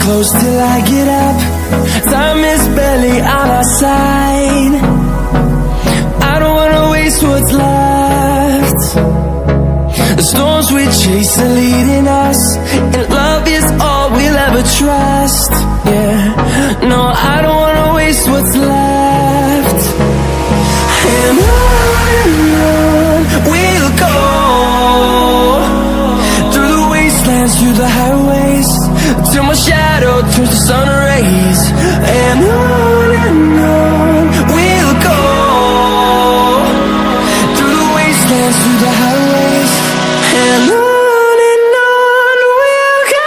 close till I get up. Time is barely on our side. I don't wanna waste what's left. The storms we chase are leading us, and love is all we'll ever trust. Yeah, no, I don't wanna waste what's left. And on we'll go, through the wastelands, through the highways, till my shadow turns to sun rays. And on we'll go, through the wastelands, through the highways, and on we'll go.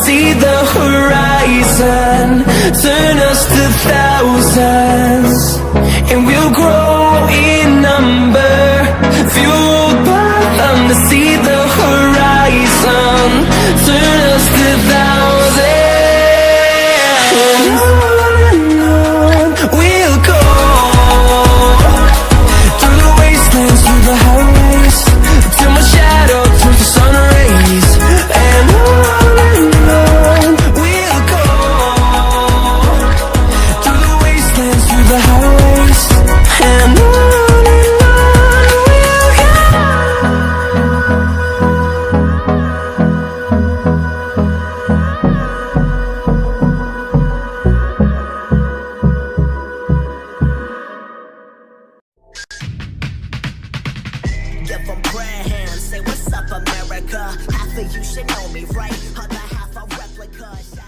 See the horizon turn us to thousands, and we'll grow in number, fueled by them to see the horizon turn us to thousands. And on we'll go, through the wastelands, through the highways, till my shadow turns to sun rays. And give them prayer hands, say what's up America. Half of you should know me, right? Other half a replica.